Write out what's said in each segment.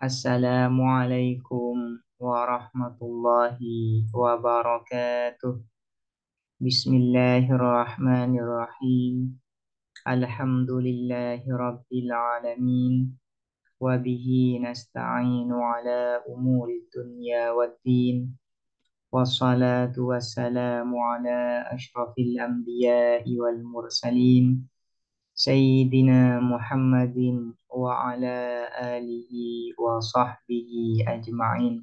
Assalamualaikum warahmatullahi wabarakatuh. Bismillahirrahmanirrahim. Alhamdulillahi rabbil alamin. Wabihi nasta'inu ala umuri dunya waddin. Wassalatu wassalamu ala ashrafil anbiya'i wal mursalin. Sayyidina Muhammadin wa ala alihi wa sahbihi ajma'in.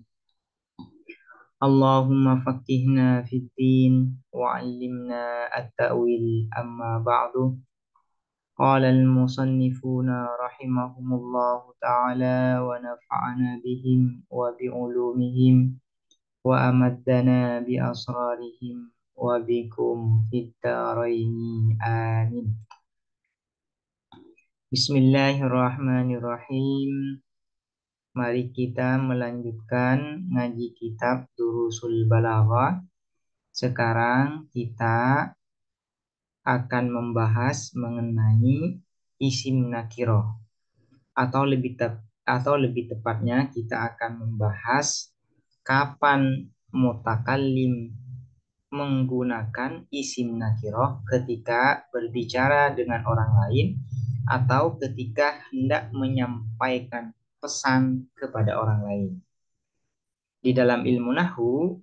Allahumma faqihna fid din wa 'allimna at-ta'wil amma ba'du. Qala al-musannifuna rahimahumullahu ta'ala wa nafa'ana bihim wa bi'ulumihim wa amaddana bi asrarihim wa bikum fid daraini amin. Bismillahirrahmanirrahim. Mari kita melanjutkan ngaji kitab Durusul Balaghah. Sekarang kita akan membahas mengenai isim nakiroh atau lebih tepatnya kita akan membahas kapan mutakallim menggunakan isim nakiroh ketika berbicara dengan orang lain atau ketika hendak menyampaikan pesan kepada orang lain. Di dalam ilmu nahwu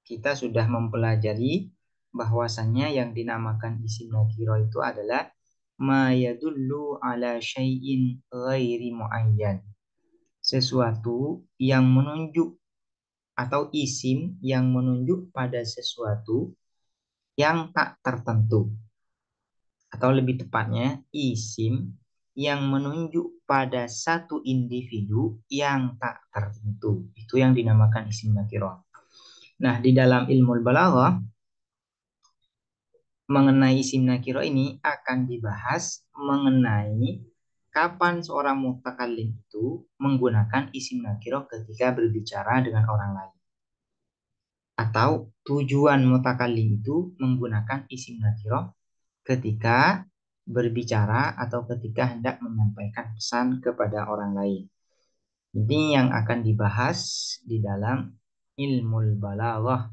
kita sudah mempelajari bahwasannya yang dinamakan isim nakirah itu adalah ma yadullu ala syai'in ghairi muayyan. Sesuatu yang menunjuk atau isim yang menunjuk pada sesuatu yang tak tertentu. Atau lebih tepatnya isim yang menunjuk pada satu individu yang tak tertentu. Itu yang dinamakan isim nakirah. Nah, di dalam ilmu balaghah mengenai isim nakirah ini akan dibahas mengenai kapan seorang mutakallim itu menggunakan isim nakirah ketika berbicara dengan orang lain. Atau tujuan mutakallim itu menggunakan isim nakirah ketika berbicara atau ketika hendak menyampaikan pesan kepada orang lain. Ini yang akan dibahas di dalam ilmu balaghah.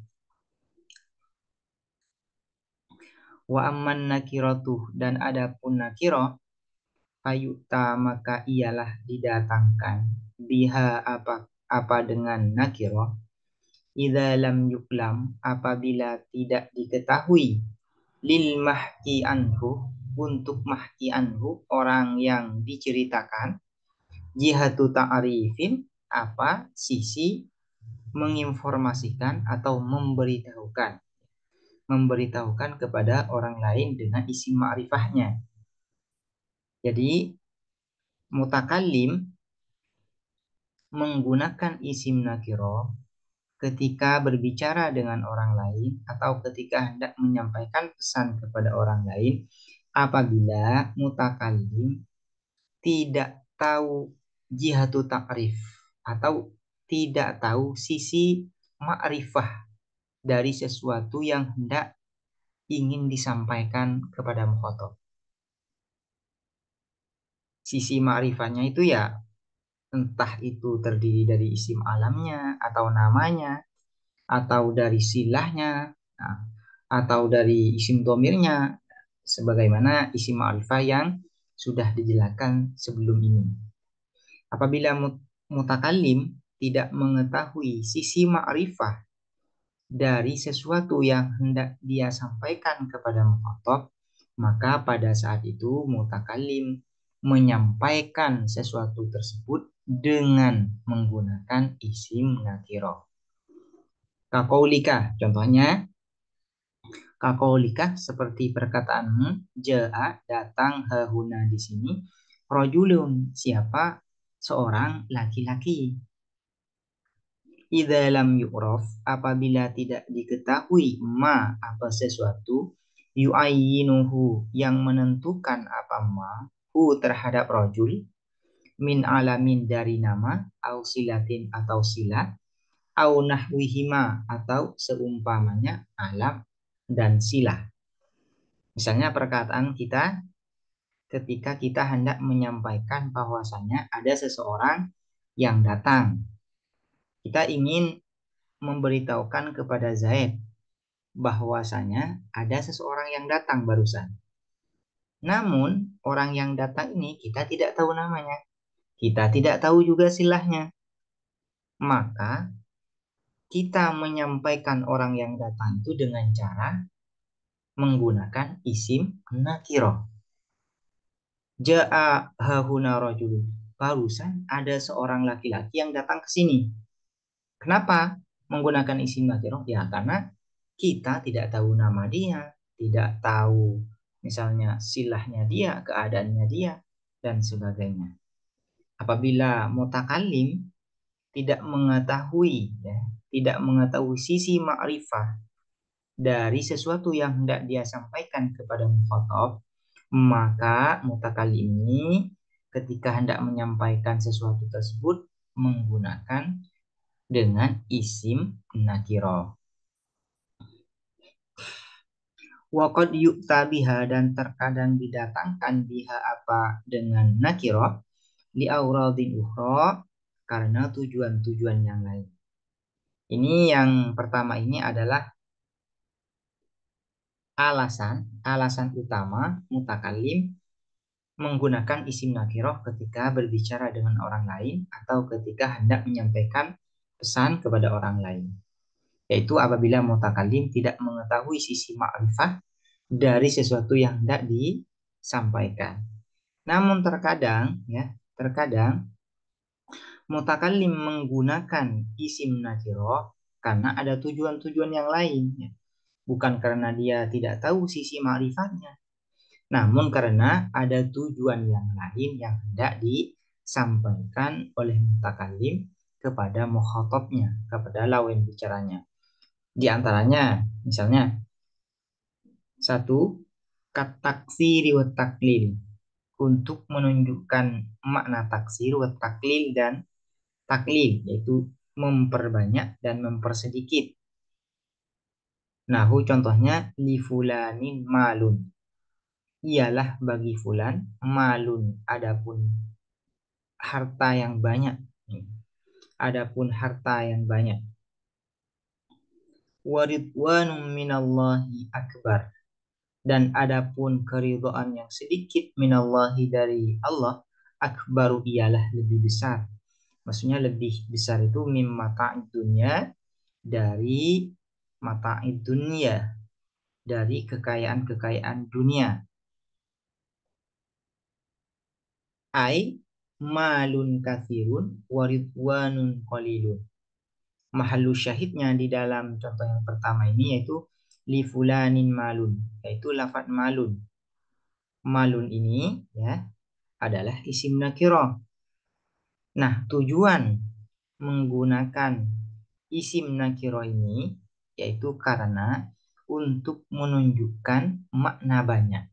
Wa amman nakiratuh, dan adapun nakirah fayuta maka ialah didatangkan biha apa dengan nakirah idza lam yuklam apabila tidak diketahui lil mahki anhu untuk mahki anhu orang yang diceritakan jihatu ta'rifin apa sisi menginformasikan atau memberitahukan kepada orang lain dengan isim ma'rifahnya. Jadi mutakallim menggunakan isim nakirah ketika berbicara dengan orang lain atau ketika hendak menyampaikan pesan kepada orang lain apabila mutakallim tidak tahu jihatu ta'rif atau tidak tahu sisi ma'rifah dari sesuatu yang hendak ingin disampaikan kepada mukhatab. Sisi ma'rifahnya itu ya entah itu terdiri dari isim alamnya atau namanya atau dari silahnya atau dari isim domirnya sebagaimana isim ma'rifah yang sudah dijelaskan sebelum ini. Apabila mutakallim tidak mengetahui sisi ma'rifah dari sesuatu yang hendak dia sampaikan kepada mukhatab, maka pada saat itu mutakallim menyampaikan sesuatu tersebut dengan menggunakan isim nakirah. Kaqaulika, contohnya kaqaulika seperti perkataanmu jaa datang hahuna di sini rajulun siapa seorang laki-laki. Idza lam yu'raf apabila tidak diketahui ma apa sesuatu yu'ayyinuhu yang menentukan apa ma hu terhadap rajul min alamin dari nama au silatin atau silat au nahwihima atau seumpamanya alam dan silah. Misalnya perkataan kita ketika kita hendak menyampaikan bahwasanya ada seseorang yang datang. Kita ingin memberitahukan kepada Zaid bahwasanya ada seseorang yang datang barusan. Namun, orang yang datang ini kita tidak tahu namanya. Kita tidak tahu juga silahnya. Maka, kita menyampaikan orang yang datang itu dengan cara menggunakan isim nakiroh. Ja'a hahuna rajulun. Barusan ada seorang laki-laki yang datang ke sini. Kenapa menggunakan isim nakiroh? Ya, karena kita tidak tahu nama dia, tidak tahu misalnya silahnya dia, keadaannya dia, dan sebagainya. Apabila mutakalim tidak mengetahui, ya, tidak mengetahui sisi ma'rifah dari sesuatu yang hendak dia sampaikan kepada mukhatab, maka mutakalim ini ketika hendak menyampaikan sesuatu tersebut menggunakan dengan isim nakirah. Waqad yu'ta biha dan terkadang didatangkan biha apa dengan nakirah li auradin ukhra karena tujuan-tujuan yang lain. Ini yang pertama ini adalah alasan utama mutakalim menggunakan isim nakirah ketika berbicara dengan orang lain atau ketika hendak menyampaikan pesan kepada orang lain. Yaitu apabila mutakalim tidak mengetahui sisi ma'rifah dari sesuatu yang hendak disampaikan. Namun terkadang mutakalim menggunakan isim nakirah karena ada tujuan-tujuan yang lain, ya. Bukan karena dia tidak tahu sisi ma'rifatnya, namun karena ada tujuan yang lain yang hendak disampaikan oleh mutakalim kepada mukhatabnya, kepada lawan bicaranya. Di antaranya, misalnya, satu, kat taksiri wa taklil, untuk menunjukkan makna taksir wa taklil dan taklil, yaitu memperbanyak dan mempersedikit. Nahu contohnya li fulanin malun, ialah bagi fulan malun, adapun harta yang banyak. Adapun harta yang banyak. Waridwanum minallahi akbar, dan adapun keridhaan yang sedikit minallahi dari Allah, akbaru ialah lebih besar. Maksudnya lebih besar itu mim mata'id dunya, dari mata'id dunya, dari kekayaan-kekayaan dunia. Ai malun kathirun waridwanun qalilun. Mahallu syahidnya di dalam contoh yang pertama ini yaitu li fulanin malun, yaitu lafaz malun. Malun ini, ya, adalah isim nakirah. Nah, tujuan menggunakan isim nakirah ini yaitu karena untuk menunjukkan makna banyak.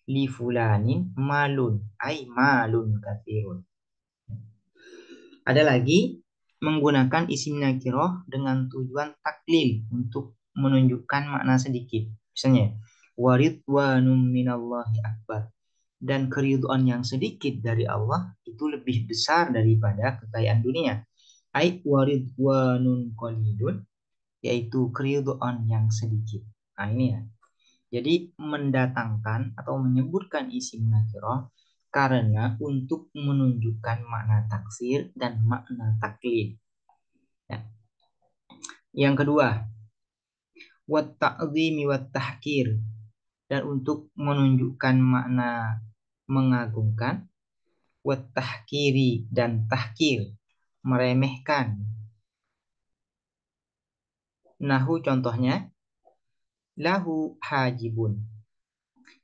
Li fulanin malun, ay malun kathirun. Ada lagi menggunakan isim nakirah dengan tujuan taklil untuk menunjukkan makna sedikit. Misalnya, waridwanum minallahi akbar, dan keridhaan yang sedikit dari Allah itu lebih besar daripada kekayaan dunia. Ai waridwanun qalilun, yaitu keridhaan yang sedikit. Nah, ini ya. Jadi mendatangkan atau menyebutkan isim nakirah karena untuk menunjukkan makna taksir dan makna taklid. Ya. Yang kedua, wat ta'zimi wat tahkir, dan untuk menunjukkan makna mengagungkan, wat tahkiri dan tahkir, meremehkan. Nahu contohnya, lahu hajibun,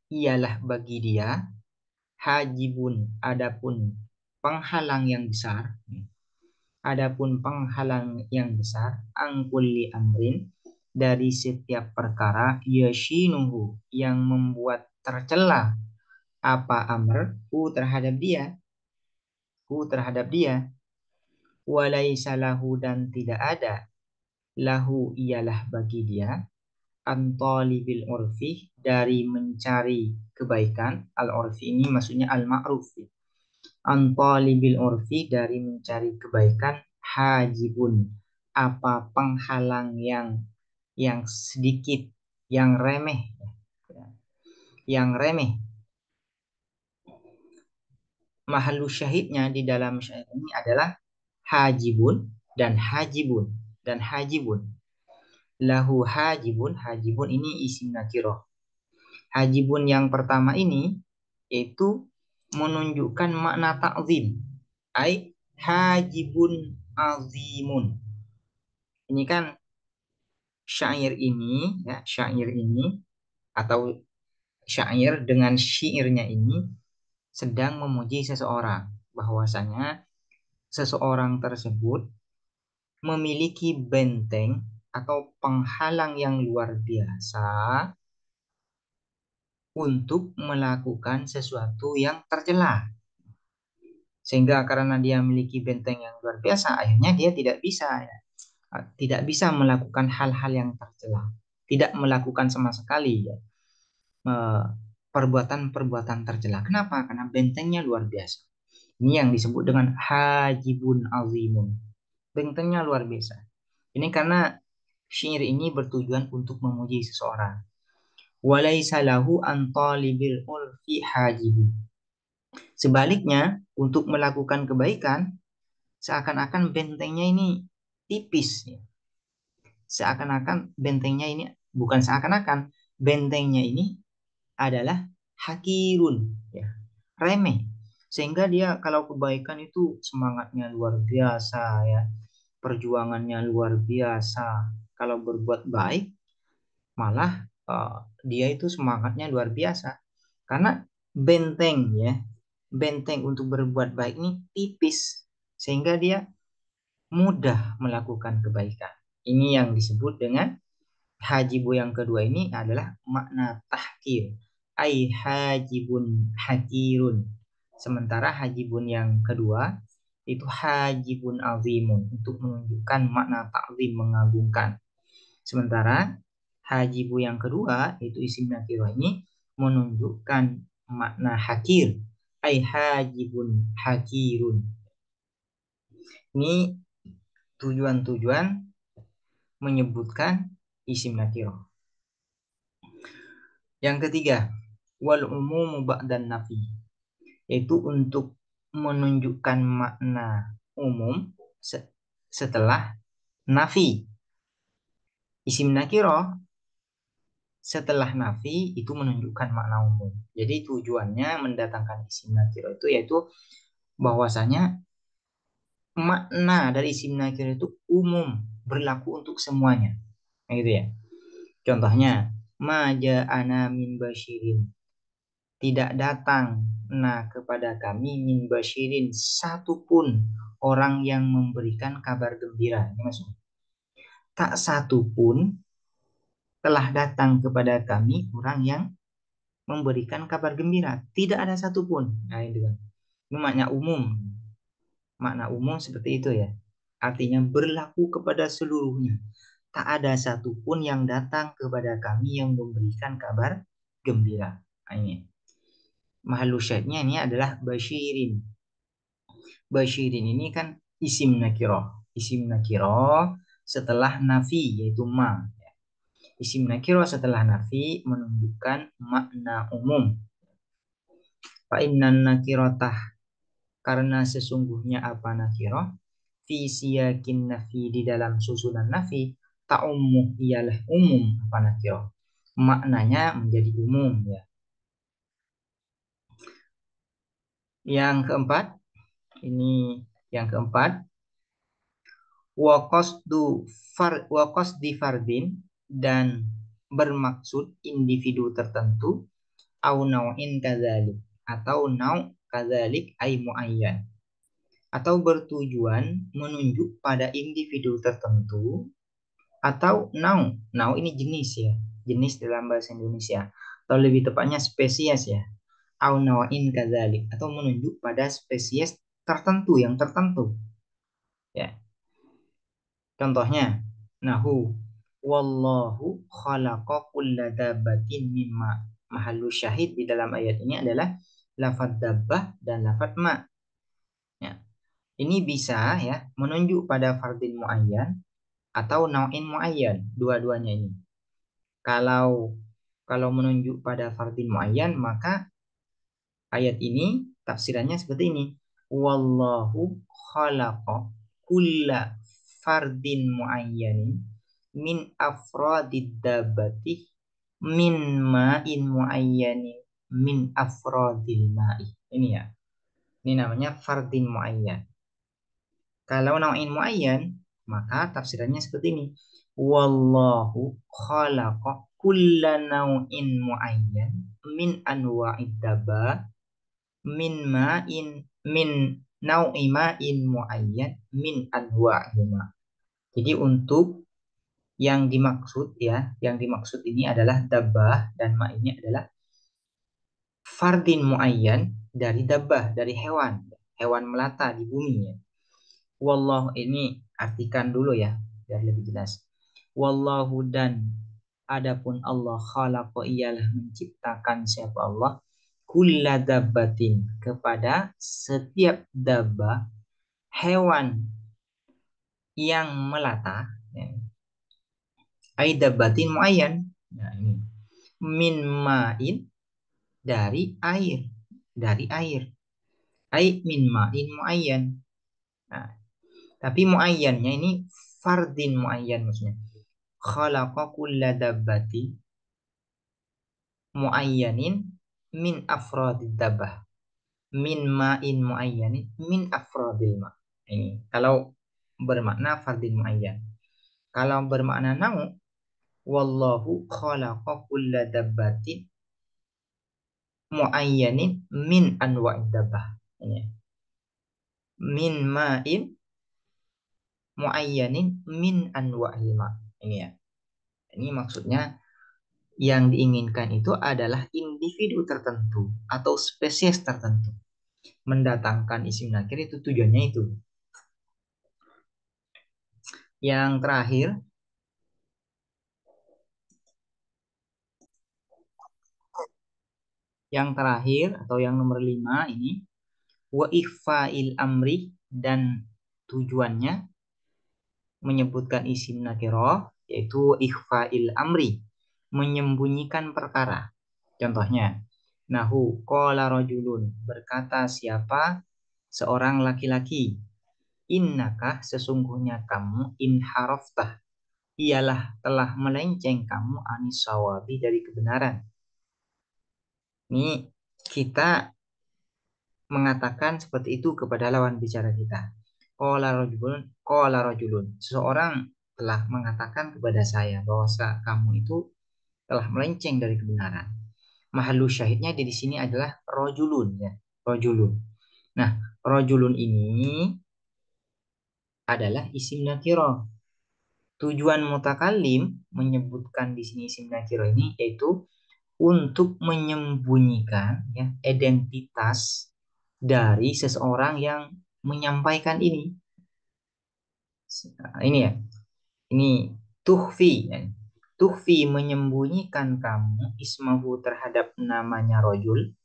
ialah bagi dia, hajibun, adapun penghalang yang besar, adapun penghalang yang besar, angkulli amrin, dari setiap perkara, yashinuhu, yang membuat tercela apa amr hu terhadap dia, walaisa lahu, dan tidak ada, lahu ialah bagi dia, antalibil urfi, dari mencari kebaikan. Al urfi ini maksudnya al ma'ruf, an talibil urfi, dari mencari kebaikan, hajibun, apa penghalang yang sedikit, yang remeh, yang remeh. Mahallu syahidnya di dalam syair ini adalah hajibun dan hajibun dan hajibun. Lahu hajibun, hajibun ini isim nakirah. Hajibun yang pertama ini itu menunjukkan makna ta'zim. Ai hajibun azimun. Ini kan syair ini, ya, syair ini atau syair dengan syairnya ini sedang memuji seseorang, bahwasanya seseorang tersebut memiliki benteng atau penghalang yang luar biasa untuk melakukan sesuatu yang tercela. Sehingga karena dia memiliki benteng yang luar biasa, akhirnya dia tidak bisa melakukan hal-hal yang tercela, tidak melakukan sama sekali, ya, perbuatan-perbuatan tercela. Kenapa? Karena bentengnya luar biasa. Ini yang disebut dengan hajibun azimun. Bentengnya luar biasa. Ini karena syair ini bertujuan untuk memuji seseorang. Walaisa lahu an talibil ulfi hajibun. Sebaliknya, untuk melakukan kebaikan, seakan-akan bentengnya ini tipis, ya. Seakan-akan bentengnya ini, bukan seakan-akan, bentengnya ini adalah hakirun, ya, remeh. Sehingga dia kalau kebaikan itu semangatnya luar biasa, ya, perjuangannya luar biasa. Kalau berbuat baik malah dia itu semangatnya luar biasa. Karena benteng, ya, benteng untuk berbuat baik ini tipis, sehingga dia mudah melakukan kebaikan. Ini yang disebut dengan hajibu yang kedua, ini adalah makna tahkir. Ai hajibun hakirun. Sementara hajibun yang kedua itu hajibun azimun, untuk menunjukkan makna ta'zim, mengagungkan. Sementara hajibu yang kedua itu isim nakirah ini menunjukkan makna hakir. Ai hajibun hakirun. Ini tujuan-tujuan menyebutkan isim nakirah. Yang ketiga, wal umumu ba'dan nafi, yaitu untuk menunjukkan makna umum setelah nafi. Isim nakirah setelah nafi itu menunjukkan makna umum. Jadi tujuannya mendatangkan isim nakirah itu yaitu bahwasanya makna dari isim nakirah itu umum, berlaku untuk semuanya. Nah, gitu ya. Contohnya, ma ja'ana min basyirin. Tidak datang kepada kami min basyirin, satupun orang yang memberikan kabar gembira. Ini maksudnya. Tak satupun telah datang kepada kami orang yang memberikan kabar gembira. Tidak ada satupun. Nah, itu kan. Ini makna umum. Makna umum seperti itu, ya. Artinya berlaku kepada seluruhnya. Tak ada satupun yang datang kepada kami yang memberikan kabar gembira. Nah, ini. Mahallu syahidnya ini adalah basyirin. Basyirin ini kan isim nakirah. Isim nakirah setelah nafi, yaitu ma. Isim nakirah setelah nafi menunjukkan makna umum. Fa innan nakiratah, karena sesungguhnya apa nakirah, fi siyakin nafi, di dalam susunan nafi, ta'ummu, ialah umum apa nakirah. Maknanya menjadi umum, ya. Yang keempat, ini yang keempat, wa qasdi fardin, dan bermaksud individu tertentu, au nau'in kadzalik, atau nau' kadzalik ay muayyan, atau bertujuan menunjuk pada individu tertentu, atau nau ini jenis, ya, jenis dalam bahasa Indonesia, atau lebih tepatnya spesies, ya, au nau'in kadzalik, atau menunjuk pada spesies tertentu, yang tertentu, ya. Contohnya, nahu wallahu khalaqa kulla dabbatin mimma. Mahallu syahid di dalam ayat ini adalah lafaz dabbah dan lafaz ma. Ini bisa ya menunjuk pada fardin muayyan atau nau'in muayyan, dua-duanya ini. Kalau kalau menunjuk pada fardin muayyan, maka ayat ini tafsirannya seperti ini. Wallahu khalaqa kulla fardin muayyanin min afradid dabati min ma'in muayyanin min afradil ma'i. Ini ya. Ini namanya fardin muayyan. Kalau nau'in muayyan, maka tafsirannya seperti ini. Wallahu khalaqa kulla nau'in muayyan min anwa'id daba min ma'in min nau'i ma'in muayyan min anwa'il ma. Jadi untuk yang dimaksud ya, yang dimaksud ini adalah dabah dan ma ini adalah fardin muayyan dari dabah, dari hewan, hewan melata di bumi ya. Wallahu ini artikan dulu ya, biar lebih jelas. Wallahu dan adapun Allah khalaqa ialah menciptakan siapa Allah kulla dabbatin kepada setiap dabbah hewan yang melata ya. Ai dabbatin muayyan. Nah, ini min ma'in dari air, dari air. Ai min ma'in muayyan. Nah, tapi muayyannya ini fardin muayyan maksudnya. Khalaqa kulla dabbati muayyanin min afrodid dabbah. Min ma'in muayyanin min afrodil ma. Ini kalau bermakna fardin muayyan. Kalau bermakna nau, wallahu khalaqa kulla dabbatin muayyanin min anwa'id dabbah. Ini. Min ma'in muayyanin min anwa'il ma. Ini ya. Ini maksudnya yang diinginkan itu adalah individu tertentu atau spesies tertentu. Mendatangkan isim nakir itu tujuannya itu. Yang terakhir, atau yang nomor 5 ini wa ikhfa'il amri dan tujuannya menyebutkan isim nakirah yaitu ikhfa'il amri, menyembunyikan perkara. Contohnya, nahu qala rajulun, berkata siapa seorang laki-laki, innaka sesungguhnya kamu inharaftah ialah telah melenceng kamu anisawabi dari kebenaran. Ini kita mengatakan seperti itu kepada lawan bicara kita. Qala rajulun, seseorang telah mengatakan kepada saya bahwa kamu itu telah melenceng dari kebenaran. Mahallu syahidnya di sini adalah rajulun ya, rajulun. Nah, rajulun ini adalah isim nakirah. Tujuan mutakallim menyebutkan di sini isim nakirah ini yaitu untuk menyembunyikan ya identitas dari seseorang yang menyampaikan ini. Ini ya, ini tuhfi ya. Tuhfi menyembunyikan kamu ismahu terhadap namanya rojul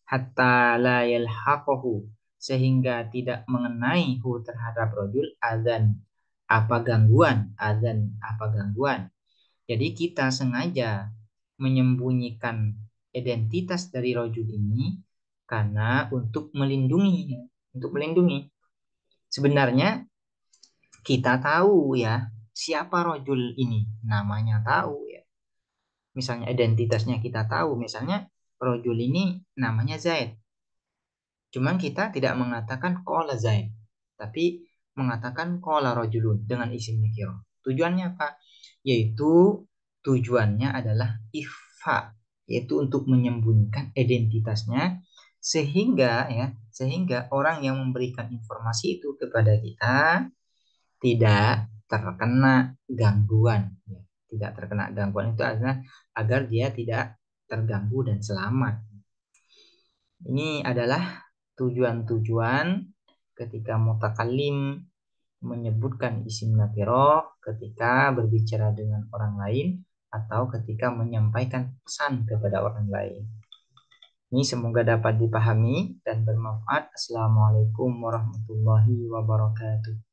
hatta la yalhaqahu sehingga tidak mengenai hu terhadap rojul azan apa gangguan. Jadi kita sengaja menyembunyikan identitas dari rojul ini karena untuk melindungi, Sebenarnya kita tahu ya siapa rojul ini, namanya tahu ya. Misalnya identitasnya kita tahu, misalnya rojul ini namanya Zaid. Cuman kita tidak mengatakan qala Zaid, tapi mengatakan qala rojulun dengan isim nakirah. Tujuannya apa? Yaitu tujuannya adalah ikhfa, yaitu untuk menyembunyikan identitasnya sehingga orang yang memberikan informasi itu kepada kita tidak terkena gangguan ya. Tidak terkena gangguan itu adalah agar dia tidak terganggu dan selamat. Ini adalah tujuan-tujuan ketika mutakallim menyebutkan isim nakirah ketika berbicara dengan orang lain atau ketika menyampaikan pesan kepada orang lain. Ini semoga dapat dipahami dan bermanfaat. Assalamualaikum warahmatullahi wabarakatuh.